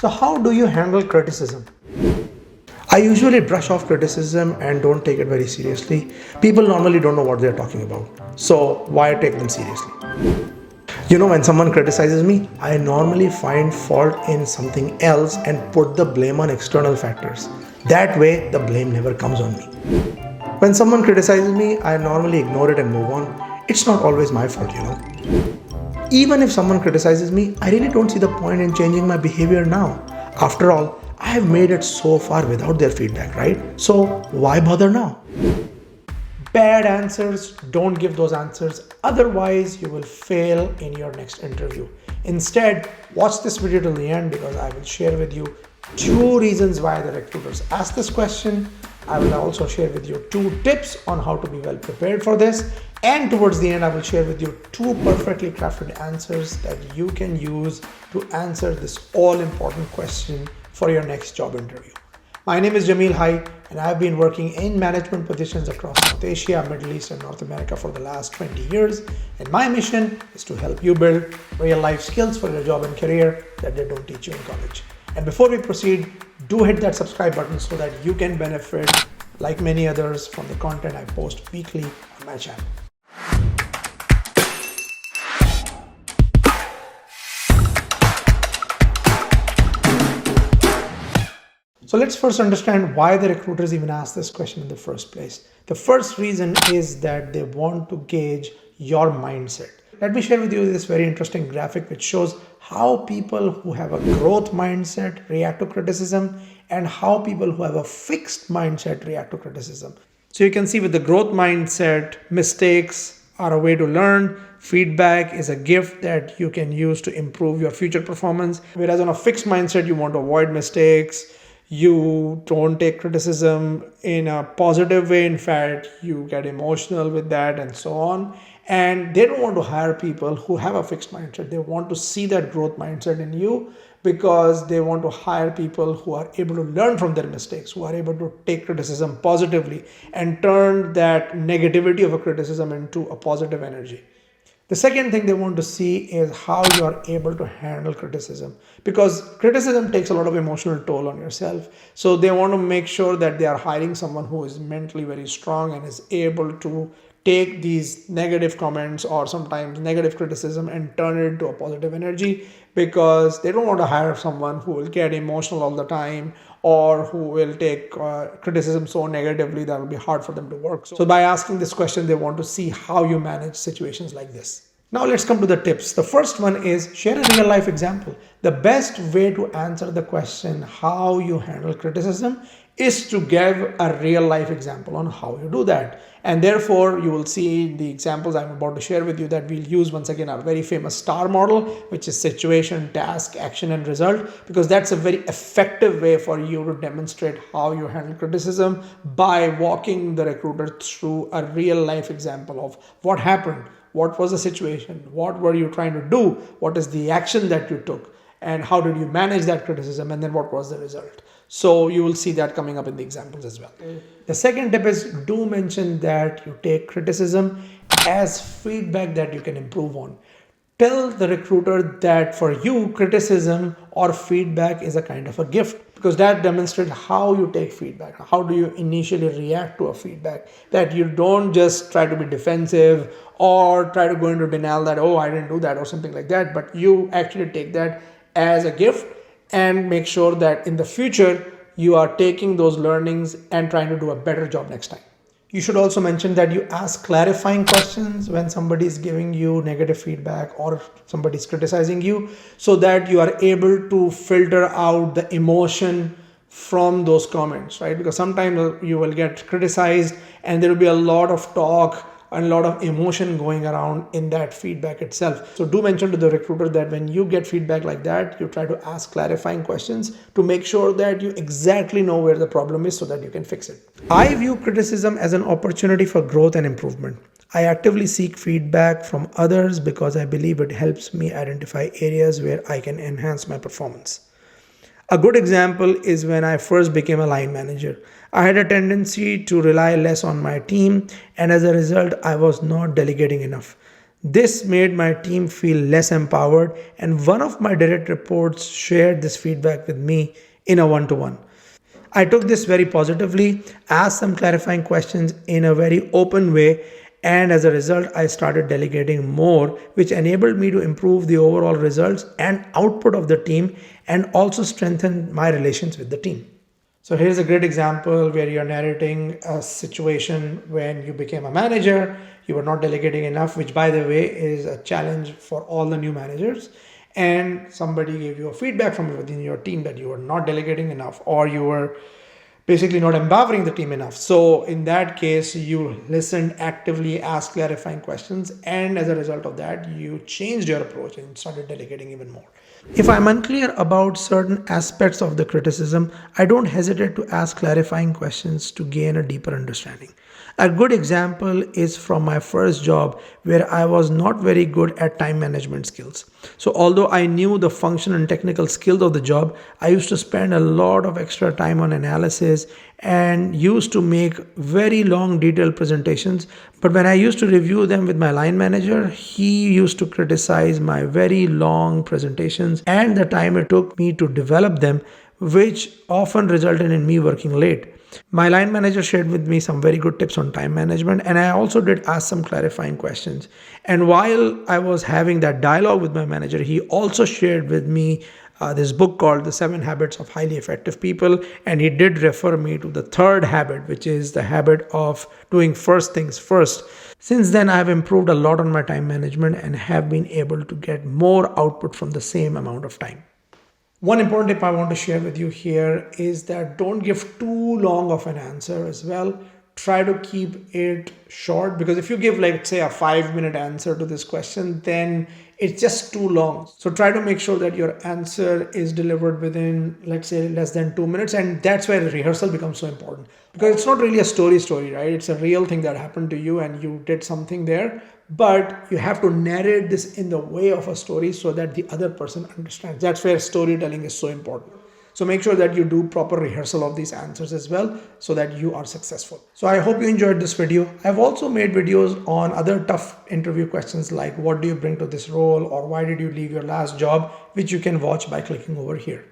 So how do you handle criticism? I usually brush off criticism and don't take it very seriously. People normally don't know what they're talking about. So why take them seriously? When someone criticizes me, I normally find fault in something else and put the blame on external factors. That way, the blame never comes on me. When someone criticizes me, I normally ignore it and move on. It's not always my fault. Even if someone criticizes me, I really don't see the point in changing my behavior now. After all, I have made it so far without their feedback, right? So why bother now? Bad answers, don't give those answers. Otherwise, you will fail in your next interview. Instead, watch this video till the end because I will share with you 2 reasons why the recruiters ask this question. I will also share with you 2 tips on how to be well prepared for this. And towards the end, I will share with you 2 perfectly crafted answers that you can use to answer this all-important question for your next job interview. My name is Jamil Hai, and I've been working in management positions across South Asia, Middle East, and North America for the last 20 years. And my mission is to help you build real-life skills for your job and career that they don't teach you in college. And before we proceed, do hit that subscribe button so that you can benefit, like many others, from the content I post weekly on my channel. So let's first understand why the recruiters even ask this question in the first place. The first reason is that they want to gauge your mindset. Let me share with you this very interesting graphic which shows how people who have a growth mindset react to criticism and how people who have a fixed mindset react to criticism. So you can see with the growth mindset, mistakes are a way to learn. Feedback is a gift that you can use to improve your future performance. Whereas on a fixed mindset, you want to avoid mistakes. You don't take criticism in a positive way. In fact, you get emotional with that and so on. And they don't want to hire people who have a fixed mindset. They want to see that growth mindset in you because they want to hire people who are able to learn from their mistakes, who are able to take criticism positively and turn that negativity of a criticism into a positive energy. The second thing they want to see is how you are able to handle criticism, because criticism takes a lot of emotional toll on yourself. So they want to make sure that they are hiring someone who is mentally very strong and is able to take these negative comments or sometimes negative criticism and turn it into a positive energy, because they don't want to hire someone who will get emotional all the time or who will take criticism so negatively that it will be hard for them to work. So by asking this question, they want to see how you manage situations like this. Now let's come to the tips. The first one is share a real life example. The best way to answer the question how you handle criticism is to give a real life example on how you do that. And therefore, you will see the examples I'm about to share with you that we'll use once again our very famous STAR model, which is situation, task, action, and result, because that's a very effective way for you to demonstrate how you handle criticism by walking the recruiter through a real life example of what happened, what was the situation, what were you trying to do, what is the action that you took, and how did you manage that criticism, and then what was the result. So you will see that coming up in the examples as well. The second tip is do mention that you take criticism as feedback that you can improve on. Tell the recruiter that for you, criticism or feedback is a kind of a gift, because that demonstrates how you take feedback. How do you initially react to a feedback? That you don't just try to be defensive or try to go into denial that, oh, I didn't do that or something like that, but you actually take that as a gift and make sure that in the future you are taking those learnings and trying to do a better job next time. You should also mention that you ask clarifying questions when somebody is giving you negative feedback or somebody is criticizing you, so that you are able to filter out the emotion from those comments, right? Because sometimes you will get criticized and there will be a lot of talk and a lot of emotion going around in that feedback itself. So do mention to the recruiter that when you get feedback like that, you try to ask clarifying questions to make sure that you exactly know where the problem is so that you can fix it. I view criticism as an opportunity for growth and improvement. I actively seek feedback from others because I believe it helps me identify areas where I can enhance my performance. A good example is when I first became a line manager. I had a tendency to rely less on my team, and as a result, I was not delegating enough. This made my team feel less empowered, and one of my direct reports shared this feedback with me in a one-to-one. I took this very positively, asked some clarifying questions in a very open way, and as a result, I started delegating more, which enabled me to improve the overall results and output of the team and also strengthen my relations with the team. So here's a great example where you're narrating a situation when you became a manager, you were not delegating enough, which by the way is a challenge for all the new managers. And somebody gave you a feedback from within your team that you were not delegating enough or you were basically not empowering the team enough. So in that case, you listened actively, asked clarifying questions, and as a result of that, you changed your approach and started delegating even more. If I'm unclear about certain aspects of the criticism, I don't hesitate to ask clarifying questions to gain a deeper understanding. A good example is from my first job where I was not very good at time management skills. So although I knew the function and technical skills of the job, I used to spend a lot of extra time on analysis and used to make very long detailed presentations. But when I used to review them with my line manager, he used to criticize my very long presentations and the time it took me to develop them, which often resulted in me working late. My line manager shared with me some very good tips on time management, and I also did ask some clarifying questions. And while I was having that dialogue with my manager, he also shared with me this book called The 7 Habits of Highly Effective People, and he did refer me to the third habit, which is the habit of doing first things first. Since then, I have improved a lot on my time management and have been able to get more output from the same amount of time. One important tip I want to share with you here is that don't give too long of an answer as well. Try to keep it short, because if you give, like, say, a 5-minute answer to this question, then it's just too long. So try to make sure that your answer is delivered within, let's say, less than 2 minutes. And that's where the rehearsal becomes so important, because it's not really a story, right? It's a real thing that happened to you and you did something there. But you have to narrate this in the way of a story so that the other person understands. That's where storytelling is so important. So make sure that you do proper rehearsal of these answers as well so that you are successful. So I hope you enjoyed this video. I've also made videos on other tough interview questions like what do you bring to this role or why did you leave your last job, which you can watch by clicking over here.